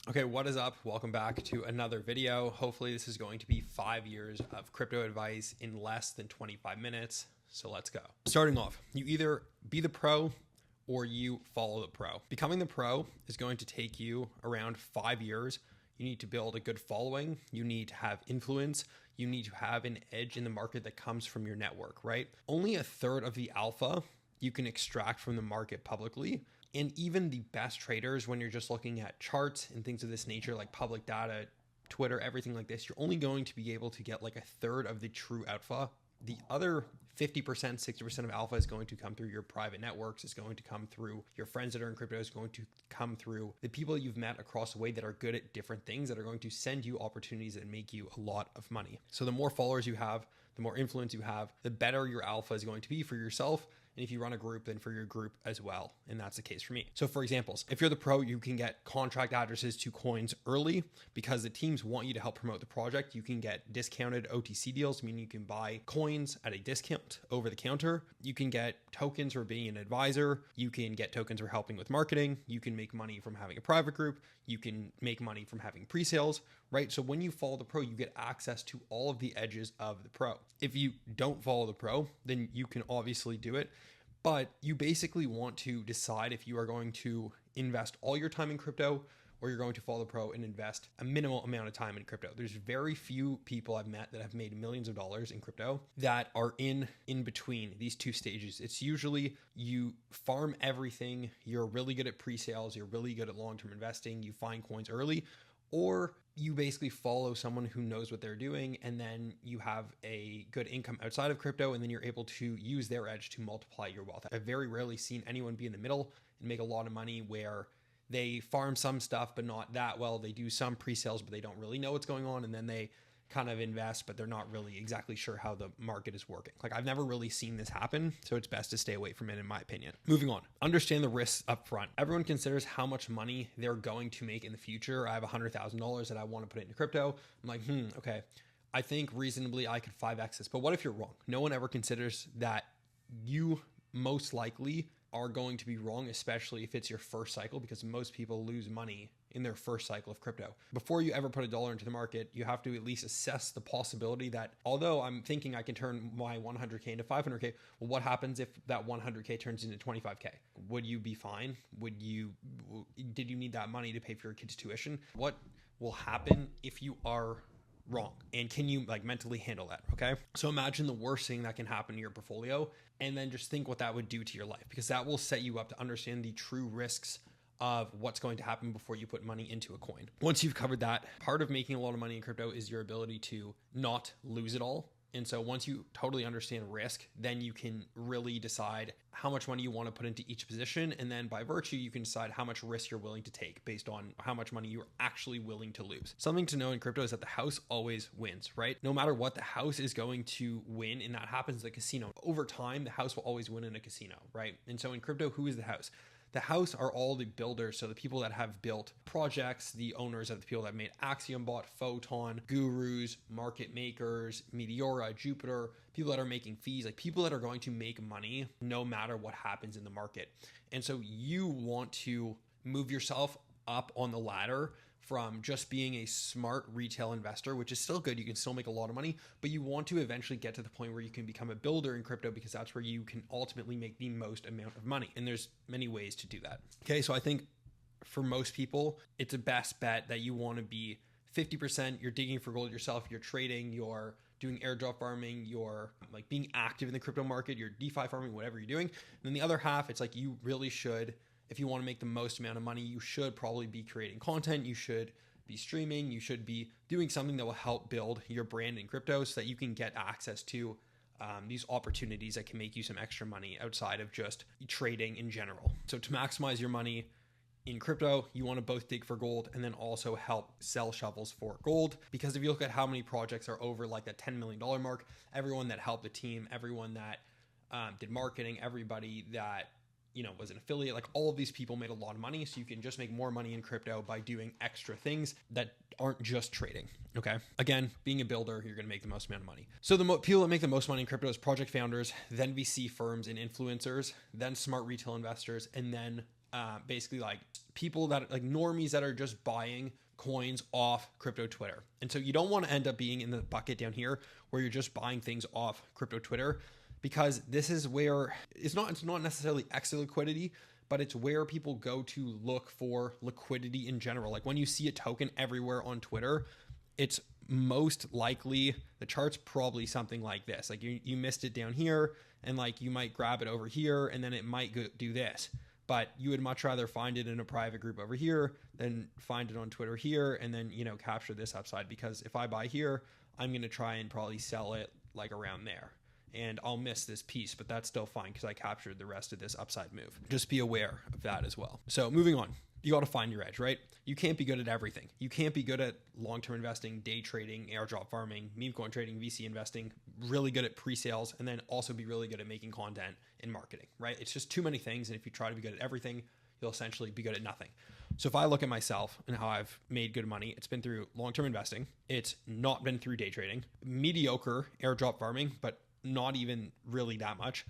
Okay, what is up? Welcome back to another video. Hopefully this is going to be 5 years of crypto advice in less than 25 minutes. So let's go. Starting off, you either be the pro or you follow the pro. Becoming the pro is going to take you around 5 years. You need to build a good following. You need to have influence. You need to have an edge in the market that comes from your network, right? Only a third of the alpha you can extract from the market publicly. And even the best traders, when you're just looking at charts and things of this nature, like public data, Twitter, everything like this, you're only going to be able to get like a third of the true alpha. The other 50%, 60% of alpha is going to come through your private networks, is going to come through your friends that are in crypto, is going to come through the people you've met across the way that are good at different things that are going to send you opportunities that make you a lot of money. So the more followers you have, the more influence you have, the better your alpha is going to be for yourself. And if you run a group, then for your group as well. And that's the case for me. So for examples, if you're the pro, you can get contract addresses to coins early because the teams want you to help promote the project. You can get discounted OTC deals, meaning you can buy coins at a discount over the counter. You can get tokens for being an advisor. You can get tokens for helping with marketing. You can make money from having a private group. You can make money from having pre-sales, right? So when you follow the pro, you get access to all of the edges of the pro. If you don't follow the pro, then you can obviously do it. But you basically want to decide if you are going to invest all your time in crypto or you're going to follow the pro and invest a minimal amount of time in crypto. There's very few people I've met that have made millions of dollars in crypto that are in between these two stages. It's usually you farm everything, you're really good at pre-sales, you're really good at long-term investing, you find coins early, or you basically follow someone who knows what they're doing and then you have a good income outside of crypto and then you're able to use their edge to multiply your wealth. I've very rarely seen anyone be in the middle and make a lot of money where they farm some stuff but not that well. They do some pre-sales but they don't really know what's going on, and then they kind of invest but they're not really exactly sure how the market is working. Like, I've never really seen this happen, so it's best to stay away from it in my opinion. Moving on, understand the risks up front. Everyone considers how much money they're going to make in the future. I have $100,000 that I want to put into crypto. I'm like, okay, I think reasonably I could 5x this, but what if you're wrong? No one ever considers that you most likely are going to be wrong, especially if it's your first cycle, because most people lose money in their first cycle of crypto. Before you ever put a dollar into the market, you have to at least assess the possibility that, although I'm thinking I can turn my 100K into 500K, well, what happens if that 100K turns into 25K? Would you be fine? Did you need that money to pay for your kids' tuition? What will happen if you are wrong? And can you mentally handle that? Okay. So imagine the worst thing that can happen to your portfolio and then just think what that would do to your life, because that will set you up to understand the true risks of what's going to happen before you put money into a coin. Once you've covered that, part of making a lot of money in crypto is your ability to not lose it all. And so once you totally understand risk, then you can really decide how much money you want to put into each position. And then by virtue, you can decide how much risk you're willing to take based on how much money you're actually willing to lose. Something to know in crypto is that the house always wins, right? No matter what, the house is going to win. And that happens at a casino. Over time, the house will always win in a casino, right? And so in crypto, who is the house? The house are all the builders, so the people that have built projects, the owners of the people that have made Axiom Bot, Photon, Gurus, market makers, Meteora, Jupiter, people that are making fees, like people that are going to make money no matter what happens in the market. And so you want to move yourself up on the ladder from just being a smart retail investor, which is still good. You can still make a lot of money, but you want to eventually get to the point where you can become a builder in crypto, because that's where you can ultimately make the most amount of money. And there's many ways to do that. Okay. So I think for most people, it's a best bet that you want to be 50%. You're digging for gold yourself. You're trading, you're doing airdrop farming, you're being active in the crypto market, you're DeFi farming, whatever you're doing. And then the other half, it's like you really should, if you want to make the most amount of money, you should probably be creating content. You should be streaming. You should be doing something that will help build your brand in crypto so that you can get access to these opportunities that can make you some extra money outside of just trading in general. So to maximize your money in crypto, you want to both dig for gold and then also help sell shovels for gold. Because if you look at how many projects are over that $10 million mark, everyone that helped the team, everyone that did marketing, everybody that was an affiliate, all of these people made a lot of money. So you can just make more money in crypto by doing extra things that aren't just trading. Okay. Again, being a builder, you're going to make the most amount of money. So the people that make the most money in crypto is project founders, then VC firms and influencers, then smart retail investors, and then basically like people that like normies that are just buying coins off crypto Twitter. And so you don't want to end up being in the bucket down here where you're just buying things off crypto Twitter, because this is where it's not necessarily extra liquidity, but it's where people go to look for liquidity in general. Like when you see a token everywhere on Twitter, it's most likely the chart's probably something like this. Like you missed it down here, and like you might grab it over here, and then it might do this. But you would much rather find it in a private group over here than find it on Twitter here, and then, you know, capture this upside. Because if I buy here, I'm going to try and probably sell it like around there, and I'll miss this piece, but that's still fine because I captured the rest of this upside move. Just be aware of that as well. So moving on, you got to find your edge, right? You can't be good at everything. You can't be good at long-term investing, day trading, airdrop farming, meme coin trading, VC investing, really good at pre-sales, and then also be really good at making content and marketing, right? It's just too many things. And if you try to be good at everything, you'll essentially be good at nothing. So if I look at myself and how I've made good money, it's been through long-term investing. It's not been through day trading, mediocre airdrop farming, but not even really that much.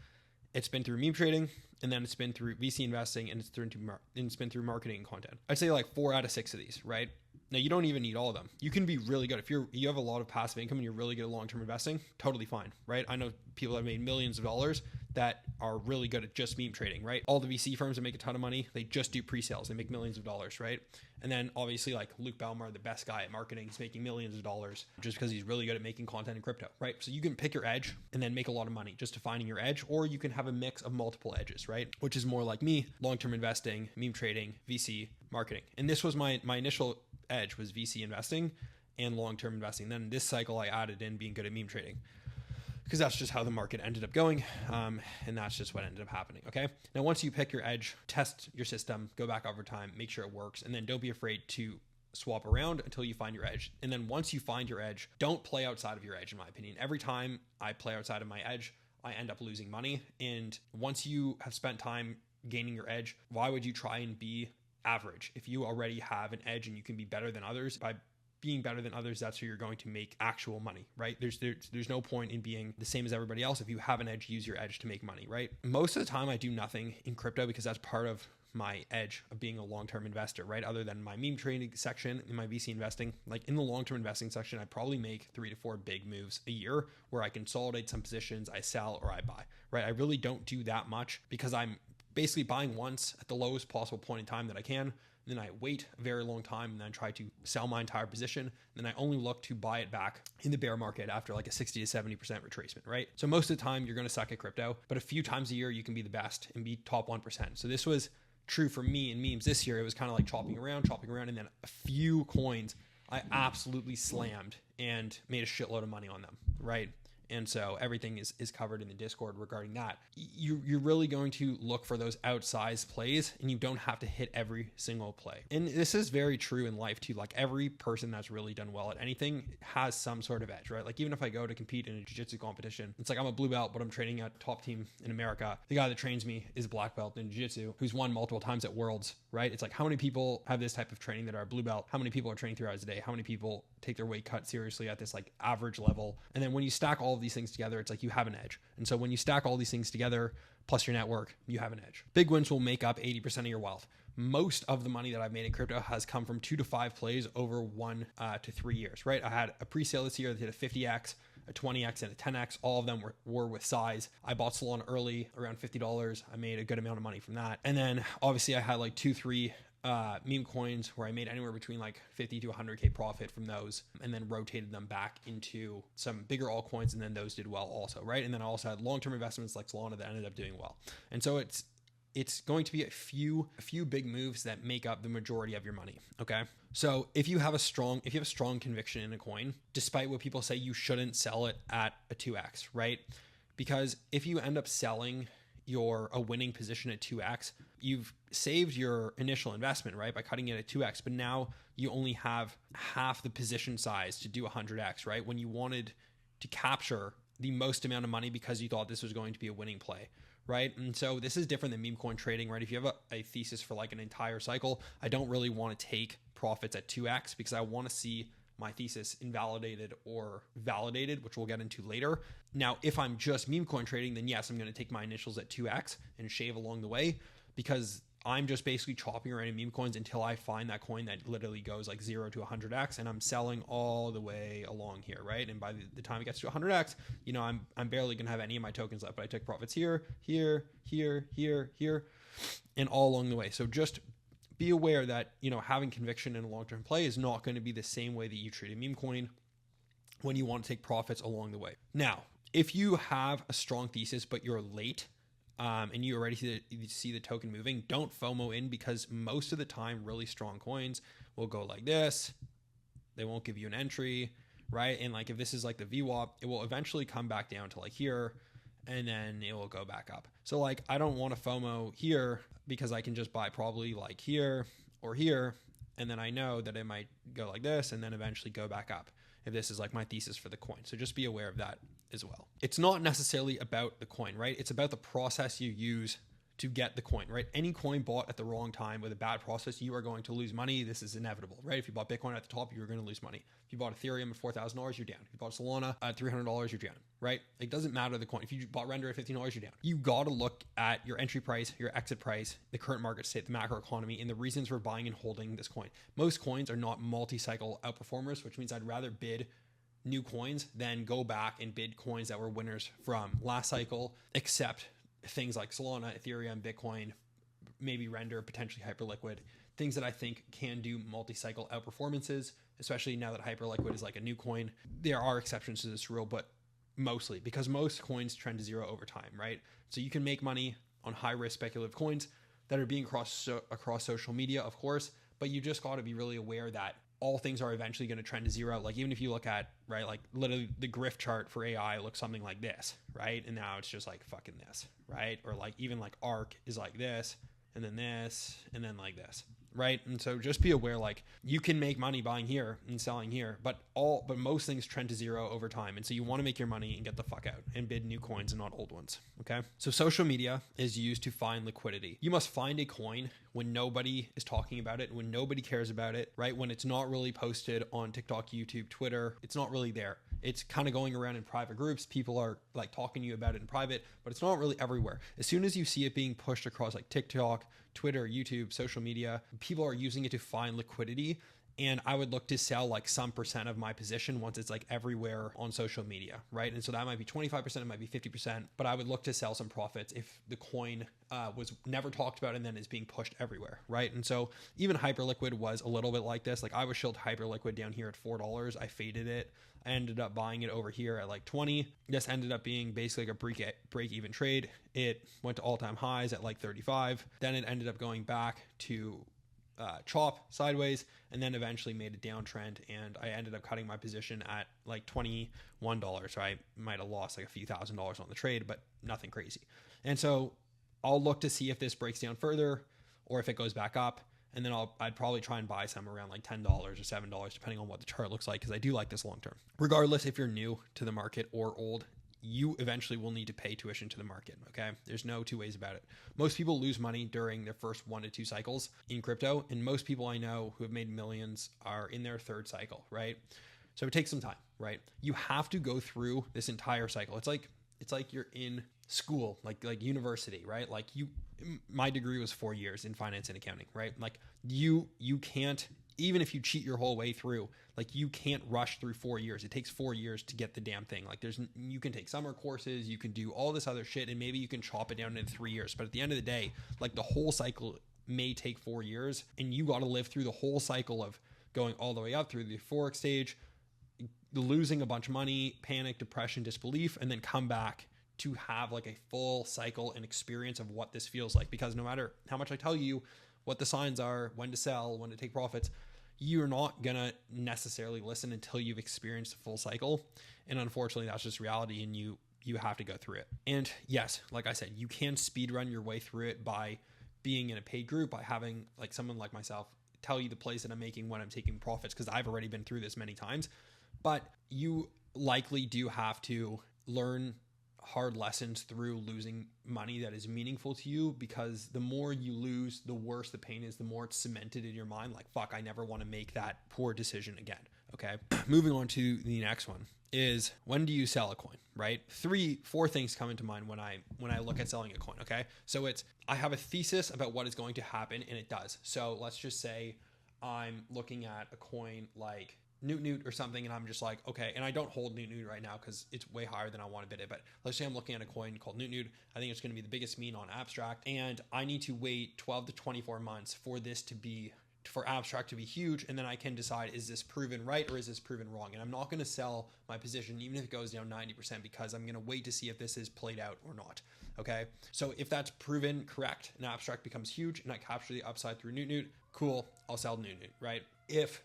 It's been through meme trading, and then it's been through VC investing, and it's been through marketing and content. I'd say like 4 out of 6 of these, right? Now you don't even need all of them. You can be really good if you have a lot of passive income and you're really good at long-term investing. Totally fine, right? I know people that have made millions of dollars that are really good at just meme trading, right? All the VC firms that make a ton of money, they just do pre-sales. They make millions of dollars, right? And then obviously like Luke Belmar, the best guy at marketing, he's making millions of dollars just because he's really good at making content in crypto, right? So you can pick your edge and then make a lot of money just defining your edge, or you can have a mix of multiple edges, right? Which is more like me, long-term investing, meme trading, VC, marketing. And this was my initial edge was VC investing and long-term investing. Then this cycle I added in being good at meme trading, because that's just how the market ended up going. And that's just what ended up happening. Okay. Now, once you pick your edge, test your system, go back over time, make sure it works. And then don't be afraid to swap around until you find your edge. And then once you find your edge, don't play outside of your edge, in my opinion. Every time I play outside of my edge, I end up losing money. And once you have spent time gaining your edge, why would you try and be average if you already have an edge and you can be better than others? By being better than others, that's where you're going to make actual money, right? There's no point in being the same as everybody else. If you have an edge, use your edge to make money, right? Most of the time I do nothing in crypto because that's part of my edge of being a long-term investor, right? Other than my meme trading section in my VC investing, like in the long-term investing section, I probably make 3 to 4 big moves a year where I consolidate some positions, I sell or I buy, right? I really don't do that much because I'm basically buying once at the lowest possible point in time that I can. Then I wait a very long time and then try to sell my entire position. Then I only look to buy it back in the bear market after like a 60 to 70% retracement, right? So most of the time you're going to suck at crypto, but a few times a year you can be the best and be top 1%. So this was true for me in memes this year. It was kind of like chopping around, and then a few coins I absolutely slammed and made a shitload of money on them, right? And so everything is covered in the Discord regarding that. You're really going to look for those outsized plays, and you don't have to hit every single play. And this is very true in life too. Like every person that's really done well at anything has some sort of edge, right? Like even if I go to compete in a jiu-jitsu competition, it's like I'm a blue belt, but I'm training at top team in America. The guy that trains me is a black belt in jiu-jitsu who's won multiple times at Worlds, right? It's like how many people have this type of training that are a blue belt? How many people are training 3 hours a day? How many people take their weight cut seriously at this like average level? And then when you stack all of these things together, it's like you have an edge. And so when you stack all these things together, plus your network, you have an edge. Big wins will make up 80% of your wealth. Most of the money that I've made in crypto has come from 2 to 5 plays over 1 to 3 years, right? I had a pre-sale this year that did a 50x, a 20x, and a 10x. All of them were with size. I bought Solana early, around $50. I made a good amount of money from that. And then obviously I had like 2-3 meme coins where I made anywhere between like 50 to 100K profit from those, and then rotated them back into some bigger altcoins, and then those did well also, right? And then I also had long-term investments like Solana that ended up doing well. And so it's going to be a few big moves that make up the majority of your money. Okay. So if you have a strong conviction in a coin, despite what people say, you shouldn't sell it at a 2x, right? Because if you end up selling a winning position at 2x, you've saved your initial investment, right? By cutting it at 2x, but now you only have half the position size to do 100x, right? When you wanted to capture the most amount of money because you thought this was going to be a winning play, right? And so this is different than meme coin trading, right? If you have a thesis for like an entire cycle, I don't really want to take profits at 2x because I want to see my thesis invalidated or validated, which we'll get into later. Now, if I'm just meme coin trading, then yes, I'm going to take my initials at 2x and shave along the way because I'm just basically chopping around in meme coins until I find that coin that literally goes like 0 to 100x, and I'm selling all the way along here, right? And by the time it gets to 100x, you know, I'm barely gonna have any of my tokens left, but I took profits here, here, here, here, here, and all along the way. So just be aware that, you know, having conviction in a long-term play is not going to be the same way that you treat a meme coin when you want to take profits along the way. Now, if you have a strong thesis, but you're late, and you already see the token moving, don't FOMO in, because most of the time, really strong coins will go like this. They won't give you an entry, right? And like if this is like the VWAP, it will eventually come back down to like here, and then it will go back up. So like I don't want to FOMO here because I can just buy probably like here or here, and then I know that it might go like this and then eventually go back up if this is like my thesis for the coin. So just be aware of that as well. It's not necessarily about the coin, right? It's about the process you use to get the coin, right? Any coin bought at the wrong time with a bad process, you are going to lose money. This is inevitable, right? If you bought Bitcoin at the top, you're going to lose money. If you bought Ethereum at $4,000, you're down. If you bought Solana at $300, you're down, right? It doesn't matter the coin. If you bought Render at $15, you're down. You got to look at your entry price, your exit price, the current market state, the macro economy, and the reasons for buying and holding this coin. Most coins are not multi-cycle outperformers, which means I'd rather bid new coins than go back and bid coins that were winners from last cycle, except things like Solana, Ethereum, Bitcoin, maybe Render, potentially Hyperliquid, things that I think can do multi-cycle outperformances, especially now that Hyperliquid is like a new coin. There are exceptions to this rule, but mostly because most coins trend to zero over time, right? So you can make money on high-risk speculative coins that are being across social media, of course, but you just got to be really aware that all things are eventually going to trend to zero. Like even if you look at, right, like literally the Griff chart for AI looks something like this, right? And now it's just like fucking this, right? Or like even like ARK is like this, and then like this, right? And so just be aware, like you can make money buying here and selling here, but most things trend to zero over time. And so you want to make your money and get the fuck out and bid new coins and not old ones. Okay. So social media is used to find liquidity. You must find a coin when nobody is talking about it, when nobody cares about it, right? When it's not really posted on TikTok, YouTube, Twitter, it's not really there. It's kind of going around in private groups. People are like talking to you about it in private, but it's not really everywhere. As soon as you see it being pushed across like TikTok, Twitter, YouTube, social media, people are using it to find liquidity. And I would look to sell like some percent of my position once it's like everywhere on social media, right? And so that might be 25%, it might be 50%, but I would look to sell some profits if the coin was never talked about and then is being pushed everywhere, right? And so even Hyperliquid was a little bit like this. Like I was shilled Hyperliquid down here at $4. I faded it. I ended up buying it over here at like 20. This ended up being basically like a break even trade. It went to all-time highs at like 35. Then it ended up going back to chop sideways, and then eventually made a downtrend, and I ended up cutting my position at like $21. So I might have lost like a few $1,000s on the trade, but nothing crazy. And so I'll look to see if this breaks down further or if it goes back up, and then I'd probably try and buy some around like $10 or $7 depending on what the chart looks like, because I do like this long term. Regardless if you're new to the market or old, you eventually will need to pay tuition to the market, okay? There's no two ways about it. Most people lose money during their first 1 to 2 cycles in crypto, and most people I know who have made millions are in their third cycle, right? So it takes some time, right? You have to go through this entire cycle. It's like you're in school, like university, right? Like my degree was 4 years in finance and accounting, right? Like you can't, even if you cheat your whole way through, like you can't rush through 4 years. It takes 4 years to get the damn thing. Like you can take summer courses, you can do all this other shit, and maybe you can chop it down into 3 years. But at the end of the day, like the whole cycle may take 4 years, and you got to live through the whole cycle of going all the way up through the euphoric stage, losing a bunch of money, panic, depression, disbelief, and then come back to have like a full cycle and experience of what this feels like. Because no matter how much I tell you what the signs are, when to sell, when to take profits, you're not gonna necessarily listen until you've experienced the full cycle. And unfortunately, that's just reality, and you have to go through it. And yes, like I said, you can speed run your way through it by being in a paid group, by having like someone like myself tell you the plays that I'm making when I'm taking profits, because I've already been through this many times. But you likely do have to learn hard lessons through losing money that is meaningful to you, because the more you lose, the worse the pain is, the more it's cemented in your mind. Like, fuck, I never want to make that poor decision again. Okay. Moving on to the next one is, when do you sell a coin, right? 4 things come into mind when I look at selling a coin. Okay. So I have a thesis about what is going to happen, and it does. So let's just say I'm looking at a coin like Newt or something, and I'm just like, okay, and I don't hold Newt right now because it's way higher than I want to bid it, but let's say I'm looking at a coin called Newt. I think it's going to be the biggest meme on Abstract, and I need to wait 12 to 24 months for Abstract to be huge, and then I can decide, is this proven right or is this proven wrong? And I'm not going to sell my position even if it goes down 90%, because I'm going to wait to see if this is played out or not. Okay, so if that's proven correct and Abstract becomes huge and I capture the upside through Newt, cool, I'll sell Newt, right? If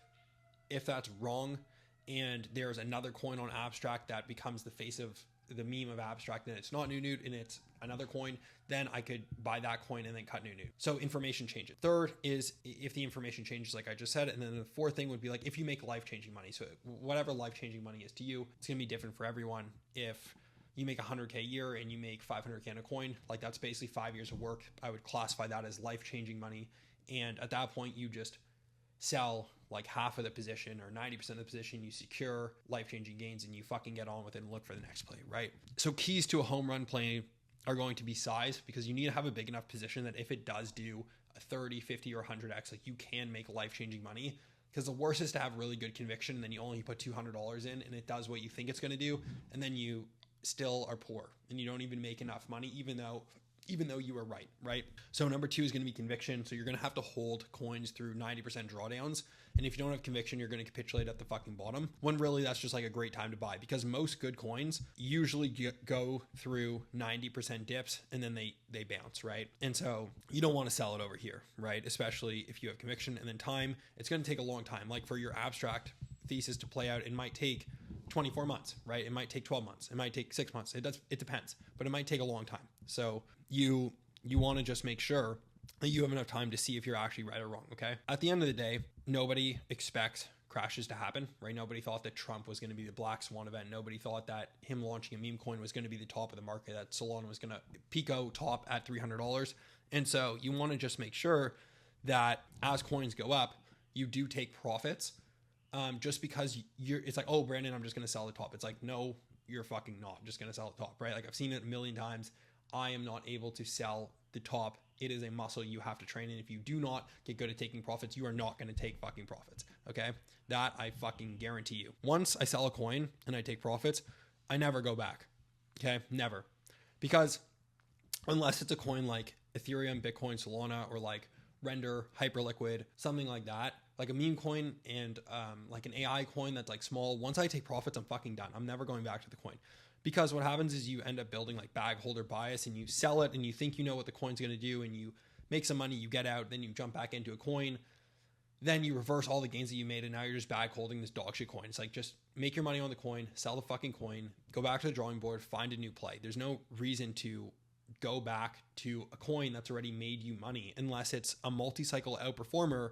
that's wrong and there's another coin on Abstract that becomes the face of the meme of Abstract, and it's not Newt and it's another coin, then I could buy that coin and then cut Newt. So information changes. Third is if the information changes, like I just said. And then the fourth thing would be like, if you make life-changing money. So whatever life-changing money is to you, it's going to be different for everyone. If you make $100K a year and you make $500K on a coin, like that's basically 5 years of work. I would classify that as life-changing money. And at that point, you just sell like half of the position or 90% of the position, you secure life-changing gains, and you fucking get on with it and look for the next play, right? So keys to a home run play are going to be size, because you need to have a big enough position that if it does do a 30, 50, or 100x, like you can make life-changing money. Because the worst is to have really good conviction and then you only put $200 in and it does what you think it's going to do, and then you still are poor and you don't even make enough money, even though you were right? So number 2 is going to be conviction. So you're going to have to hold coins through 90% drawdowns. And if you don't have conviction, you're going to capitulate at the fucking bottom, when really that's just like a great time to buy, because most good coins usually go through 90% dips and then they bounce, right? And so you don't want to sell it over here, right? Especially if you have conviction. And then time, it's going to take a long time. Like for your Abstract thesis to play out, it might take 24 months, right? It might take 12 months. It might take 6 months. It depends, but it might take a long time. So you want to just make sure that you have enough time to see if you're actually right or wrong. Okay. At the end of the day, nobody expects crashes to happen, right? Nobody thought that Trump was going to be the black swan event. Nobody thought that him launching a meme coin was going to be the top of the market, that Solana was going to Pico top at $300. And so you want to just make sure that as coins go up, you do take profits. Just because it's like, oh, Brandon, I'm just going to sell the top. It's like, no, you're fucking not just going to sell the top, right? Like I've seen it a million times. I am not able to sell the top. It is a muscle you have to train. And if you do not get good at taking profits, you are not going to take fucking profits. Okay. That I fucking guarantee you. Once I sell a coin and I take profits, I never go back. Okay. Never. Because unless it's a coin like Ethereum, Bitcoin, Solana, or like Render, Hyperliquid, something like that, like a meme coin and like an AI coin that's like small. Once I take profits, I'm fucking done. I'm never going back to the coin. Because what happens is you end up building like bag holder bias, and you sell it and you think you know what the coin's going to do, and you make some money, you get out, then you jump back into a coin, then you reverse all the gains that you made, and now you're just bag holding this dog shit coin. It's like, just make your money on the coin, sell the fucking coin, go back to the drawing board, find a new play. There's no reason to go back to a coin that's already made you money unless it's a multi-cycle outperformer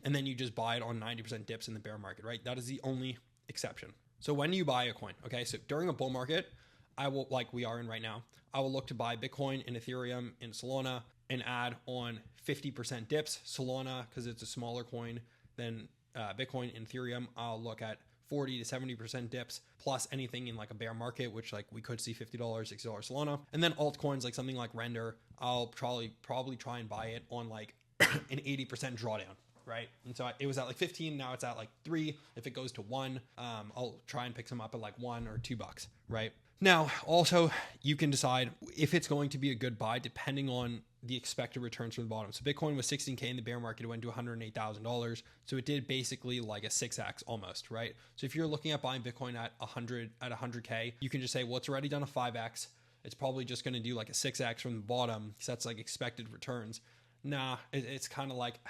and then you just buy it on 90% dips in the bear market, right? That is the only exception. So when do you buy a coin? Okay, so during a bull market, I will, like we are in right now, I will look to buy Bitcoin and Ethereum and Solana and add on 50% dips. Solana, because it's a smaller coin than Bitcoin and Ethereum, I'll look at 40 to 70% dips, plus anything in like a bear market, which like we could see $50, $60 Solana. And then altcoins, like something like Render, I'll probably try and buy it on like an 80% drawdown, right? And so it was at like 15, now it's at like 3. If it goes to 1, I'll try and pick some up at like $1 or $2, right? Now, also, you can decide if it's going to be a good buy depending on the expected returns from the bottom. So Bitcoin was 16K in the bear market, it went to $108,000. So it did basically like a 6x almost, right? So if you're looking at buying Bitcoin at 100K, you can just say, well, it's already done a 5x. It's probably just going to do like a 6x from the bottom, because that's like expected returns. Nah, it's kind of like,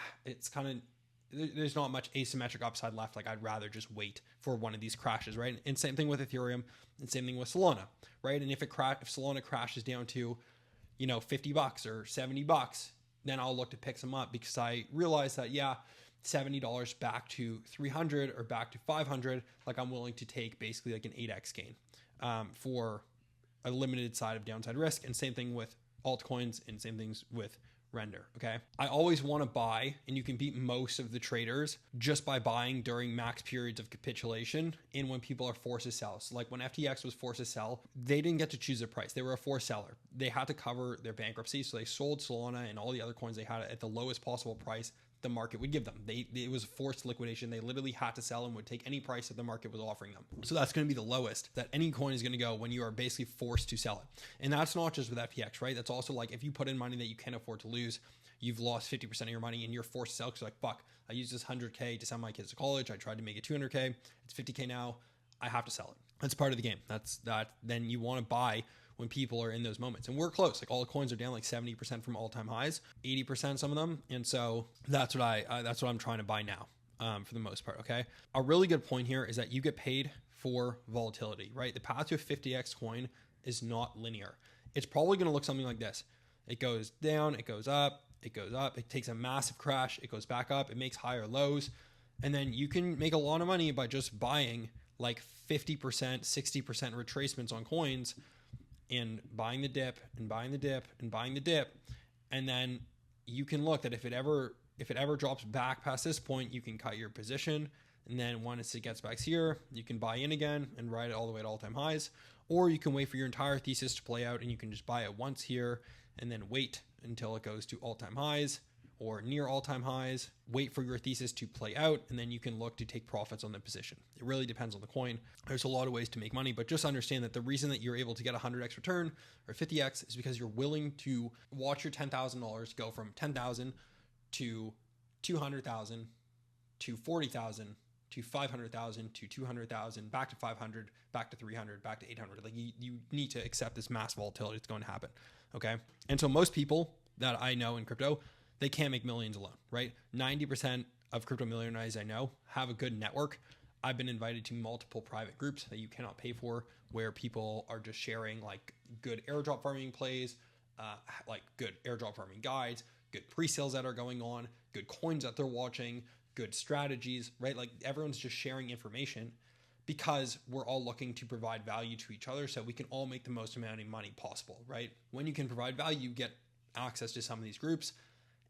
there's not much asymmetric upside left. Like I'd rather just wait for one of these crashes, right? And same thing with Ethereum, and same thing with Solana, right? And if Solana crashes down to, $50 or $70, then I'll look to pick some up, because I realize that, yeah, $70 back to 300 or back to 500, like I'm willing to take basically like an 8x gain for a limited side of downside risk. And same thing with altcoins, and same things with render. Okay. I always want to buy, and you can beat most of the traders just by buying during max periods of capitulation and when people are forced to sell. So like when FTX was forced to sell, they didn't get to choose their price. They were a forced seller. They had to cover their bankruptcy. So they sold Solana and all the other coins they had at the lowest possible price the market would give them. It was forced liquidation. They literally had to sell and would take any price that the market was offering them. So that's going to be the lowest that any coin is going to go when you are basically forced to sell it. And that's not just with FTX, right? That's also like if you put in money that you can't afford to lose, you've lost 50% of your money and you're forced to sell because you're like, fuck, I used this 100K to send my kids to college. I tried to make it 200K. It's 50K now. I have to sell it. That's part of the game. Then you want to buy when people are in those moments. And we're close. Like all the coins are down like 70% from all-time highs, 80% some of them. And so that's what I'm trying to buy now for the most part, okay? A really good point here is that you get paid for volatility, right? The path to a 50x coin is not linear. It's probably going to look something like this. It goes down, it goes up, it takes a massive crash, it goes back up, it makes higher lows. And then you can make a lot of money by just buying like 50%, 60% retracements on coins and buying the dip and buying the dip and buying the dip. And then you can look that if it ever drops back past this point, you can cut your position. And then once it gets back here, you can buy in again and ride it all the way to all-time highs. Or you can wait for your entire thesis to play out and you can just buy it once here and then wait until it goes to all-time highs or near all-time highs, wait for your thesis to play out, and then you can look to take profits on the position. It really depends on the coin. There's a lot of ways to make money, but just understand that the reason that you're able to get a 100x return or 50x is because you're willing to watch your $10,000 go from 10,000 to 200,000 to 40,000 to 500,000 to 200,000, back to 500, back to 300, back to 800. Like you need to accept this mass volatility that's going to happen. Okay. And so most people that I know in crypto, they can't make millions alone, right? 90% of crypto millionaires I know have a good network. I've been invited to multiple private groups that you cannot pay for, where people are just sharing like good airdrop farming plays, like good airdrop farming guides, good pre-sales that are going on, good coins that they're watching, good strategies, right? Like everyone's just sharing information because we're all looking to provide value to each other so we can all make the most amount of money possible, right? When you can provide value, you get access to some of these groups.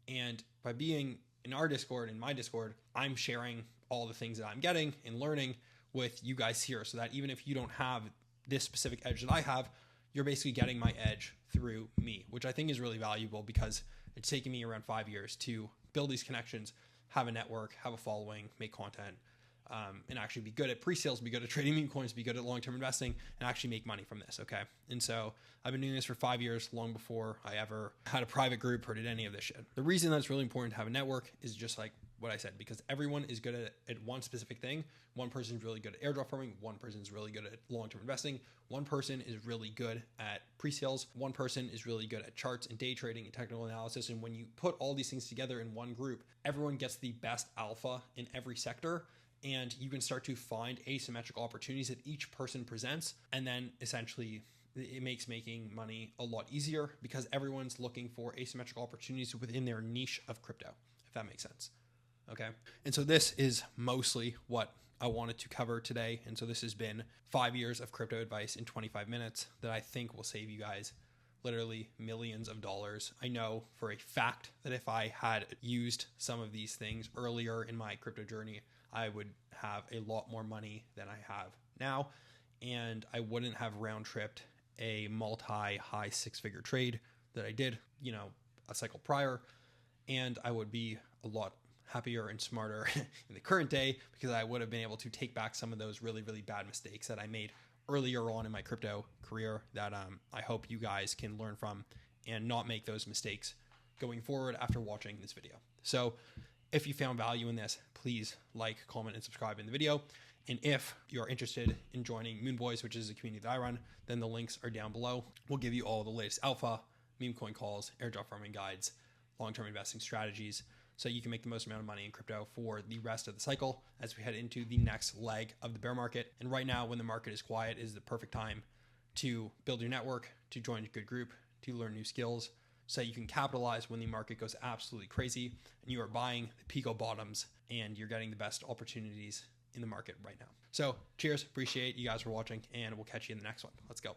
And by being in our Discord, in my Discord, I'm sharing all the things that I'm getting and learning with you guys here so that even if you don't have this specific edge that I have, you're basically getting my edge through me, which I think is really valuable because it's taken me around 5 years to build these connections, have a network, have a following, make content, and actually be good at pre-sales, be good at trading meme coins, be good at long-term investing, and actually make money from this, okay? And so I've been doing this for 5 years, long before I ever had a private group or did any of this shit. The reason that's really important to have a network is just like what I said, because everyone is good at one specific thing. One person is really good at airdrop farming. One person is really good at long-term investing. One person is really good at pre-sales. One person is really good at charts and day trading and technical analysis. And when you put all these things together in one group, everyone gets the best alpha in every sector. And you can start to find asymmetrical opportunities that each person presents. And then essentially it makes making money a lot easier because everyone's looking for asymmetrical opportunities within their niche of crypto, if that makes sense. Okay. And so this is mostly what I wanted to cover today. And so this has been 5 years of crypto advice in 25 minutes that I think will save you guys literally millions of dollars. I know for a fact that if I had used some of these things earlier in my crypto journey, I would have a lot more money than I have now. And I wouldn't have round tripped a multi-high six-figure trade that I did, a cycle prior. And I would be a lot happier and smarter in the current day because I would have been able to take back some of those really, really bad mistakes that I made earlier on in my crypto career that I hope you guys can learn from and not make those mistakes going forward after watching this video. So if you found value in this, please like, comment, and subscribe in the video. And if you're interested in joining Moonboys, which is a community that I run, then the links are down below. We'll give you all the latest alpha, meme coin calls, airdrop farming guides, long-term investing strategies, so you can make the most amount of money in crypto for the rest of the cycle as we head into the next leg of the bear market. And right now, when the market is quiet, is the perfect time to build your network, to join a good group, to learn new skills, so you can capitalize when the market goes absolutely crazy and you are buying the Pico bottoms and you're getting the best opportunities in the market right now. So cheers, appreciate you guys for watching, and we'll catch you in the next one. Let's go.